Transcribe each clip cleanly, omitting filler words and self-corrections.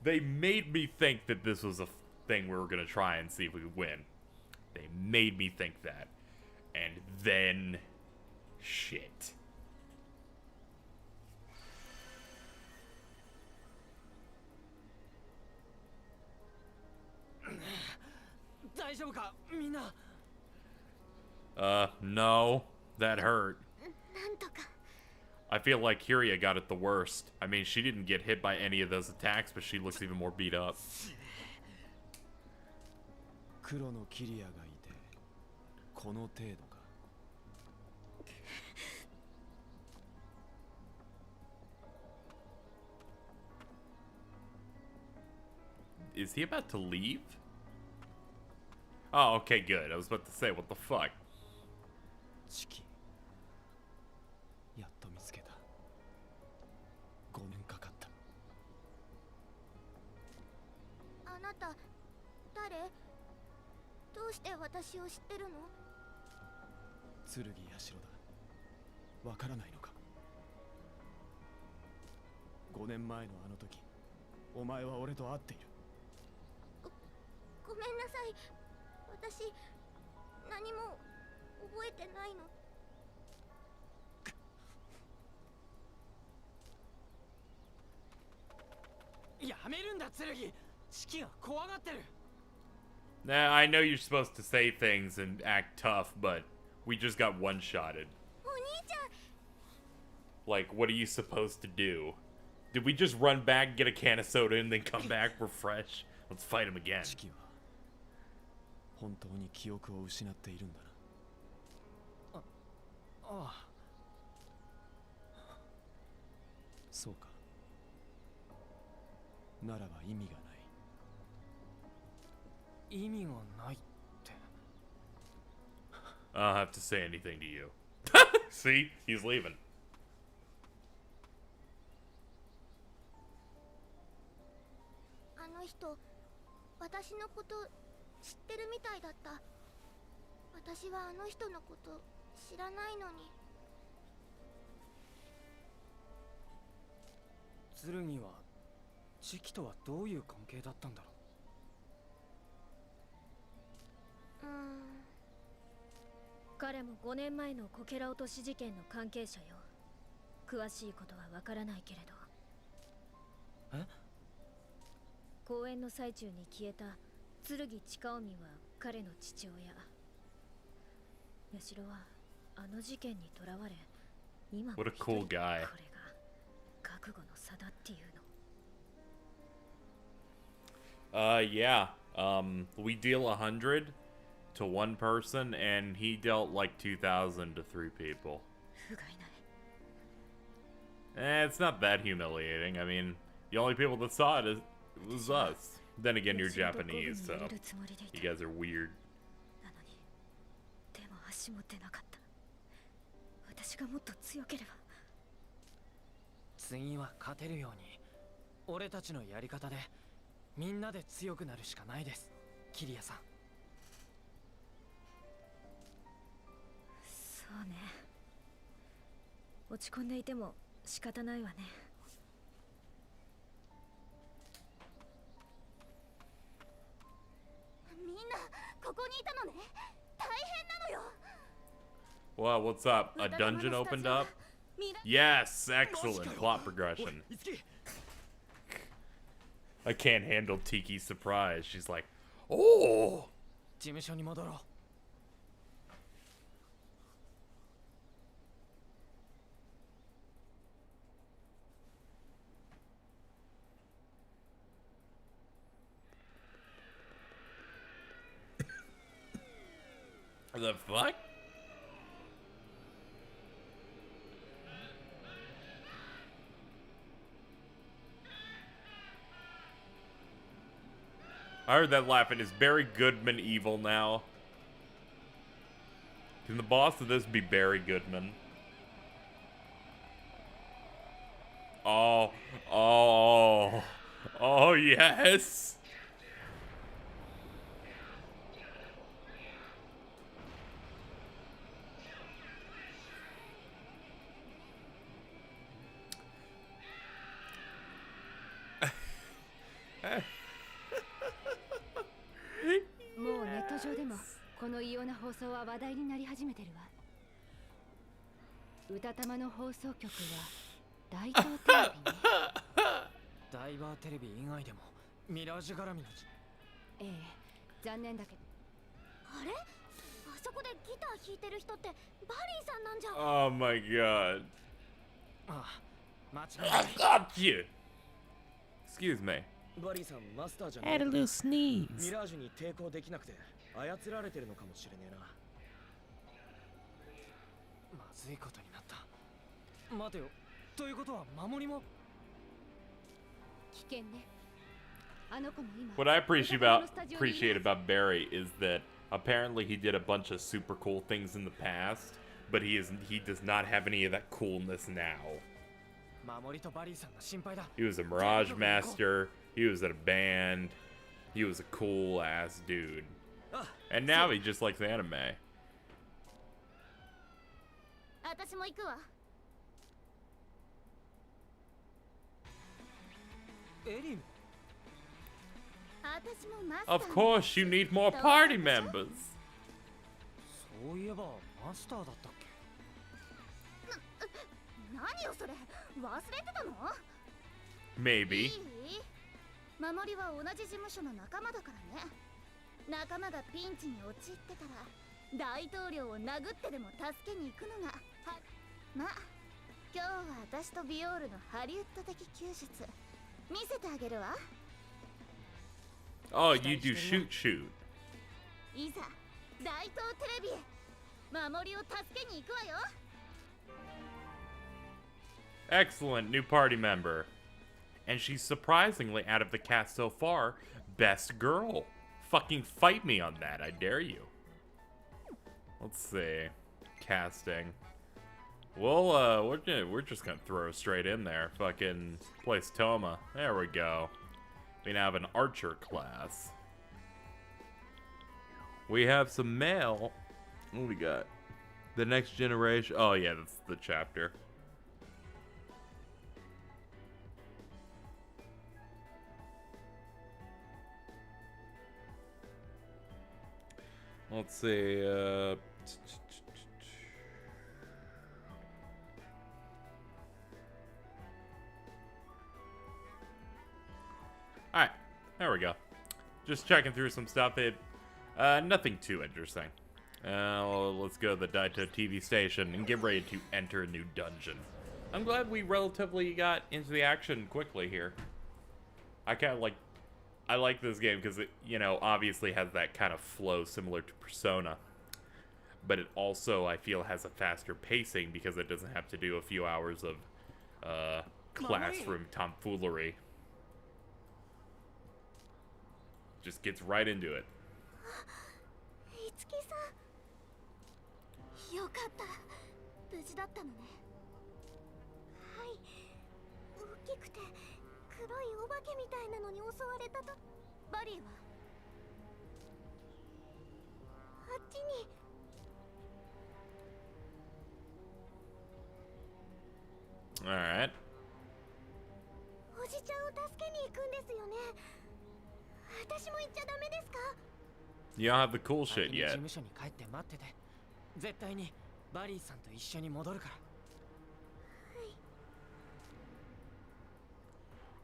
They made me think that this was a thing we were gonna try and see if we could win. They made me think that. And then... shit. No. That hurt. I feel like Kyria got it the worst. I mean, she didn't get hit by any of those attacks, but she looks even more beat up. Is he about to leave? Oh, okay, good. I was about to say, what the fuck? Nah, I know you're supposed to say things and act tough, but we just got one-shotted. Like, what are you supposed to do? Did we just run back, get a can of soda, and then come back? We're fresh. Let's fight him again. I don't have to say anything to you. See? He's leaving. What a cool guy. Yeah. We deal 100 to one person, and he dealt like 2,000 to 3 people. It's not that humiliating. I mean, the only people that saw it was us. Then again, you're Japanese, so you guys are weird. Well, what's up? A dungeon opened up? Yes, excellent plot progression. I can't handle Tiki's surprise. She's like, oh! The fuck? I heard that laughing. Is Barry Goodman evil now? Can the boss of this be Barry Goodman? Oh, oh, oh, yes. もうネット上でもこの異様な放送は話題になり始めてるわ。歌玉の放送局は大東テレビね。ダイバーテレビ以外でもミラージュ絡みのええ、残念だけど。あれ？あそこでギター弾いてる人ってバリーさんなんじゃ。Oh my god. ああ、間違いない。Got you. Excuse me. バリーさんマスターじゃ Had a ない。 little sneeze. ミラージュに抵抗できなくて操られてるのかもしれねえな。まずいことになった。待てよ。ということは守りも危険ね。あの子も今。 What I appreciate about Barry is that apparently he did a bunch of super cool things in the past, but he does not have any of that coolness now. 守りとバリーさんが心配だ。 He was a Mirage master. He was in a band. He was a cool ass dude. And now he just likes anime. 私も行くわ。エリン。私もマスター。 Of course, you need more party members. そういえばマスターだったっけ。何よそれ、忘れてたの？ Maybe. いい？守りは同じ事務所の仲間だからね。仲間がピンチに陥ってたら大統領を殴ってでも助けに行くのがまあ、今日は私とビオールのハリウッド的休日見せてあげるわ。 Oh, you do shoot. いざ大東テレビへ守りを助けに行くわよ。 Excellent new party member. And she's surprisingly, out of the cast so far, best girl. Fucking fight me on that, I dare you. Let's see. Casting. Well, we're just gonna throw her straight in there. Fucking place Toma. There we go. We now have an archer class. We have some male. What do we got? The next generation. Oh yeah, that's the chapter. Let's see, Alright, there we go. Just checking through some stuff. Nothing too interesting. Let's go to the Daito TV station and get ready to enter a new dungeon. I'm glad we relatively got into the action quickly here. I like this game because it, you know, obviously has that kind of flow similar to Persona. But it also, I feel, has a faster pacing because it doesn't have to do a few hours of classroom tomfoolery. Just gets right into it. いつきさん、よかった。無事だったのね。はい。大きくて黒いお化けみたいなのに襲われたと。バリーはあっちに。Alright. おじちゃんを助けに行くんですよね。私も行っちゃダメですか？ You don't have the cool shit 事 yet. 務所に帰って待ってて。絶対にバリーさんと一緒に戻るから。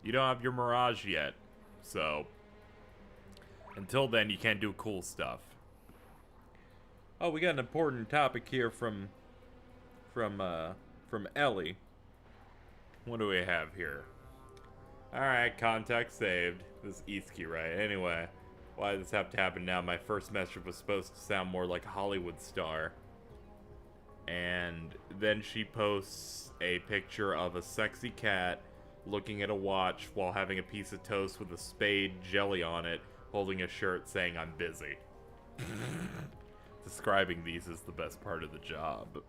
You don't have your Mirage yet, so until then you can't do cool stuff. Oh, we got an important topic here from Ellie. What do we have here? Alright, context saved. This is Itsuki, right? Anyway, why does this have to happen now? My first message was supposed to sound more like a Hollywood star. And then she posts a picture of a sexy cat looking at a watch while having a piece of toast with a spade jelly on it, holding a shirt saying, "I'm busy." Describing these is the best part of the job.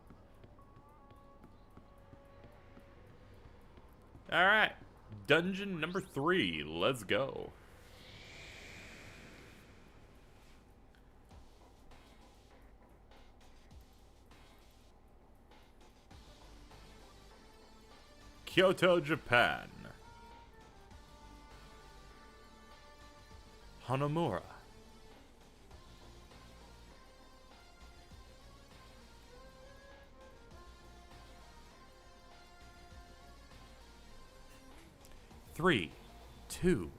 Alright. Dungeon number 3. Let's go. Kyoto, Japan. Hanamura. Three, two,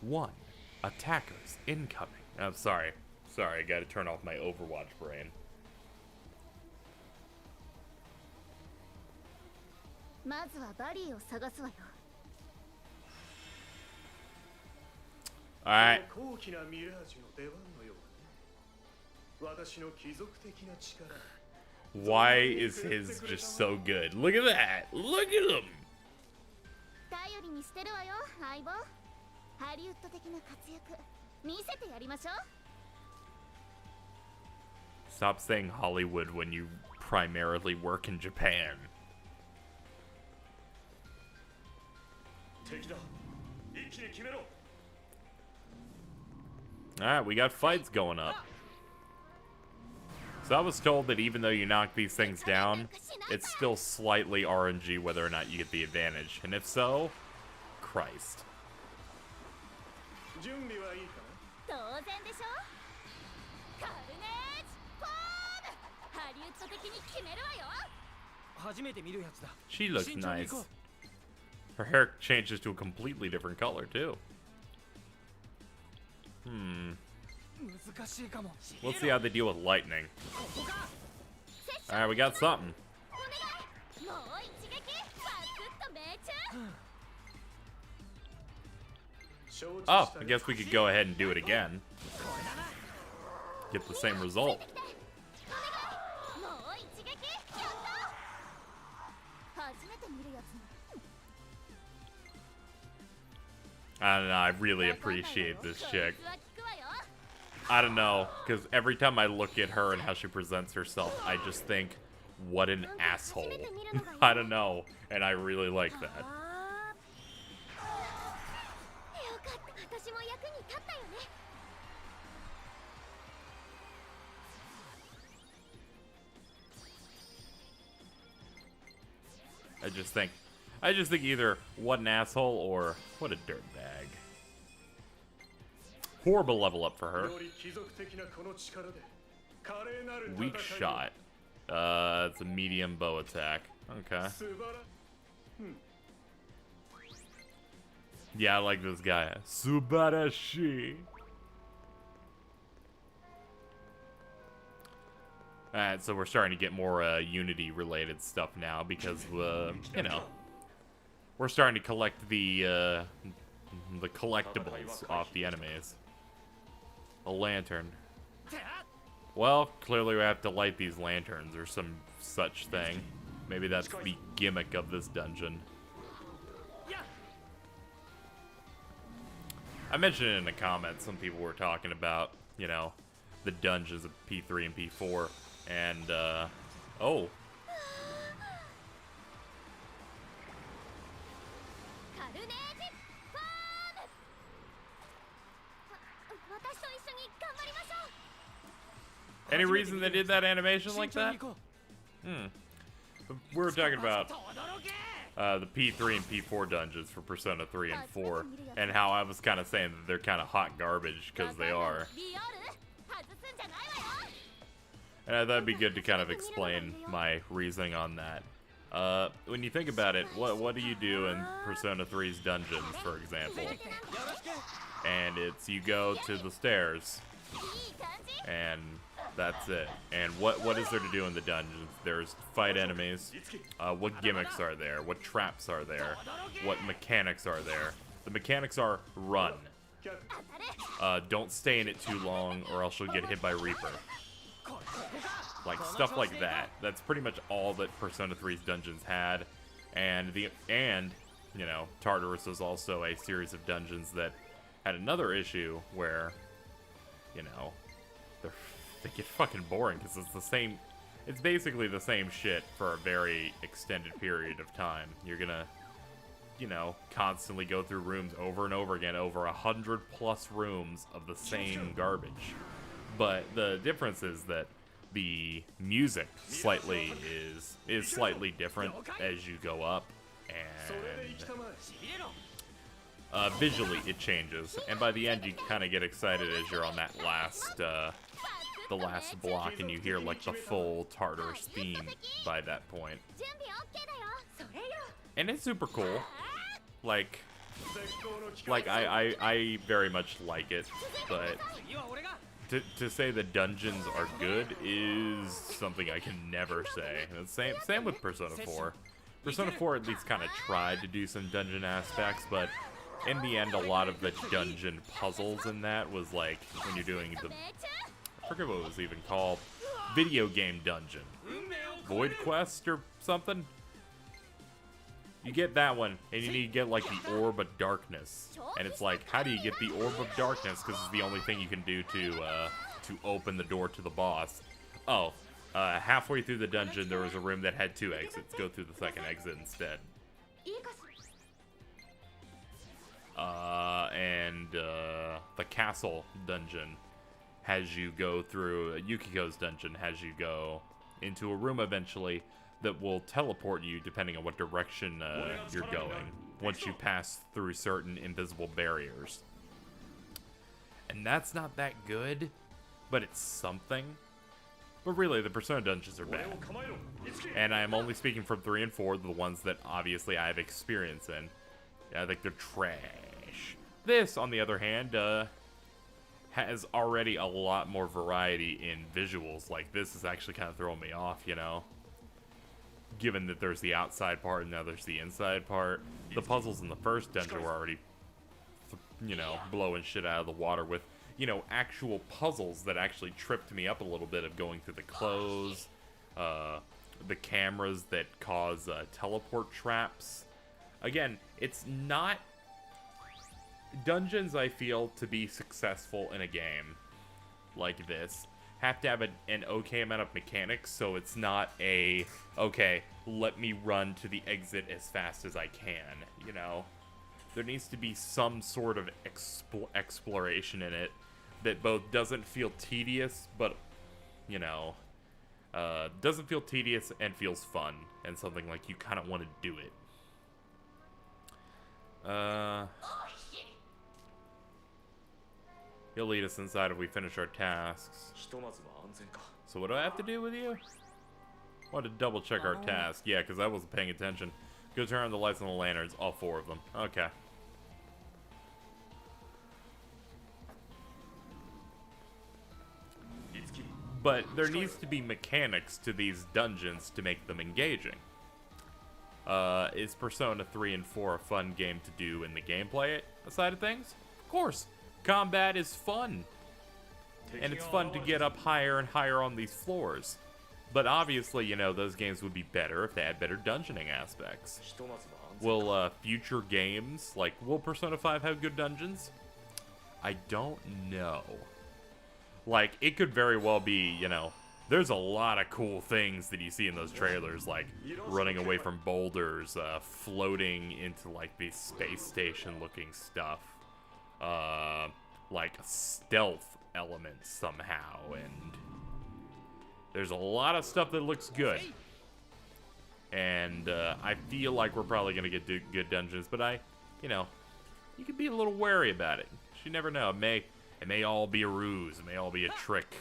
one. Attackers incoming. I'm sorry. Sorry, I gotta turn off my Overwatch brain. まずはバリーを探すわよ。 Alright. 高貴なミラージュの出番のようだね。私の貴族的な力。 Why is his just so good? Look at that! Look at him! 頼りにしてるわよ、相棒。ハリウッド的な活躍見せてやりましょう。 Stop saying Hollywood when you primarily work in Japan. 敵だ。一気に決めろ。 Alright, we got fights going up. So I was told that even though you knock these things down, it's still slightly RNG whether or not you get the advantage. And if so, Christ. 準備はいいか当然でしょ。カルネージポーム。ハリウッド的に決めるわよ。初めて見るやつだ。 She looks 慎重に nice. 行こう。 Her hair changes to a completely different color, too.難しいかも。 Let's see how they deal with lightning. Alright, we got something. お願い。もう一撃。バクッと命中。 Oh, I guess we could go ahead and do it again. Get the same result. お願い。もう一撃。やった。初めて見るやつ。 I don't know, I really appreciate this chick. I don't know, because every time I look at her and how she presents herself, I just think, what an asshole. I don't know, and I really like that. よかった。私も役に立ったよね。 I just think either what an asshole or what a dirtbag. Horrible level up for her. より貴族的なこの力で華麗なる戦いを Weak shot. It's a medium bow attack. Okay. 素晴ら Yeah, I like this guy. Subarashi. Alright, so we're starting to get more Unity-related stuff now because, you know, we're starting to collect the collectibles off the enemies. A lantern. Well, clearly we have to light these lanterns or some such thing. Maybe that's the gimmick of this dungeon. I mentioned it in the comments. Some people were talking about, you know, the dungeons of P3 and P4. And, oh. カルネージファーム。私と一緒に頑張りましょう。 Any reason they did that animation like that? We were talking about the P3 and P4 dungeons for Persona 3 and 4, and how I was kind of saying that they're kind of hot garbage because they are. リアル外すんじゃないわよ。 And I thought it'd be good to kind of explain my reasoning on that. When you think about it, what do you do in Persona 3's dungeons, for example? And it's you go to the stairs, いい感じ。 and that's it. And what is there to do in the dungeons? There's fight enemies. What gimmicks are there? What traps are there? What mechanics are there? The mechanics are run. Don't stay in it too long, or else you'll get hit by Reaper. Like stuff like that. That's pretty much all that Persona 3's dungeons had. And you know, Tartarus was also a series of dungeons that had another issue where, you know, they get fucking boring because it's the same. It's basically the same shit for a very extended period of time. You're gonna, you know, constantly go through rooms over and over again, over 100+ rooms of the same garbage. But the difference is that the music slightly is slightly different as you go up, and visually it changes, and by the end you kind of get excited as you're on that last, the last block, and you hear like the full Tartarus theme by that point. And it's super cool. Like I very much like it, but to say the dungeons are good is something I can never say. And same with Persona 4. Persona 4 at least kind of tried to do some dungeon aspects, but in the end, a lot of the dungeon puzzles in that was like when you're doing the, I forget what it was even called, video game dungeon, Void Quest or something. You get that one, and you need to get like the Orb of Darkness, and it's like, how do you get the Orb of Darkness? Because it's the only thing you can do to open the door to the boss. Oh, halfway through the dungeon, there was a room that had 2 exits. Go through the second exit instead. The castle dungeon has you go through, Yukiko's dungeon has you go into a room eventually that will teleport you depending on what direction you're going once you pass through certain invisible barriers. And that's not that good, but it's something. But really, the Persona dungeons are bad. And I'm only speaking from 3 and 4, the ones that obviously I have experience in. I think they're trash. This, on the other hand, has already a lot more variety in visuals. Like, this is actually kind of throwing me off, you know? Given that there's the outside part and now there's the inside part. The puzzles in the first dungeon were already, you know, blowing shit out of the water with, you know, actual puzzles that actually tripped me up a little bit of going through the clothes, the cameras that cause teleport traps. Again, it's not... Dungeons, I feel, to be successful in a game like this, have to have an okay amount of mechanics, so it's not a, okay, let me run to the exit as fast as I can, you know? There needs to be some sort of exploration in it that both doesn't feel tedious, but, you know, doesn't feel tedious and feels fun, and something like you kind of want to do it. He'll lead us inside if we finish our tasks. So what do I have to do with you? I wanted to double check our task. Yeah, because I wasn't paying attention. Go turn on the lights on the lanterns. All 4 of them. Okay. But there needs to be mechanics to these dungeons to make them engaging. Is Persona 3 and 4 a fun game to do in the gameplay side of things? Of course. Combat is fun. And it's fun to get up higher and higher on these floors. But obviously, you know, those games would be better if they had better dungeoning aspects. Will future games, like, will Persona 5 have good dungeons? I don't know. Like, it could very well be, you know, there's a lot of cool things that you see in those trailers, like running away from boulders, floating into, like, these space station-looking stuff. Like stealth elements somehow, and there's a lot of stuff that looks good. And I feel like we're probably gonna get good dungeons, but you know, you can be a little wary about it. You never know. It may all be a ruse. It may all be a trick.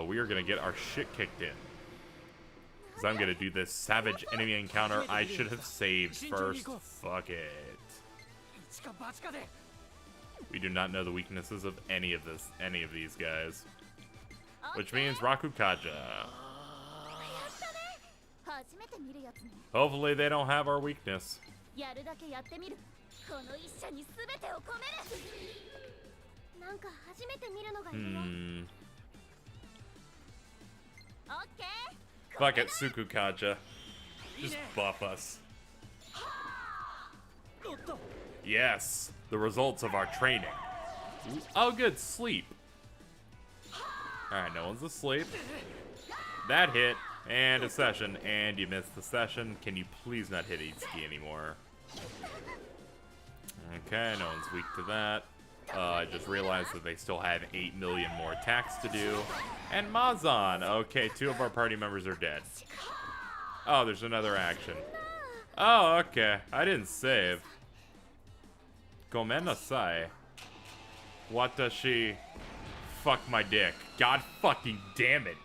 We are gonna get our shit kicked in. Because I'm gonna do this savage enemy encounter I should have saved first. Fuck it. We do not know the weaknesses of any of these guys. Which means Rakukaja. Hopefully they don't have our weakness. Fuck it, Sukukaja. Just buff us. Yes, the results of our training. Oh, good, sleep. Alright, no one's asleep. That hit, and a session, and you missed the session. Can you please not hit Itsuki anymore? Okay, no one's weak to that. I just realized that they still have 8 million more attacks to do. And Mazan! Okay, 2 of our party members are dead. Oh, there's another action. Oh, okay. I didn't save. Gomenasai. What does she... Fuck my dick. God fucking damn it.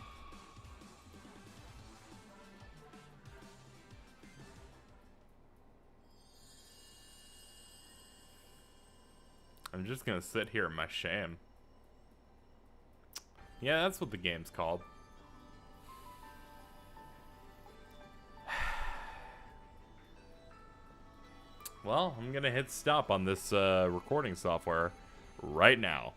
I'm just gonna sit here in my shame. Yeah, that's what the game's called. Well, I'm gonna hit stop on this recording software right now.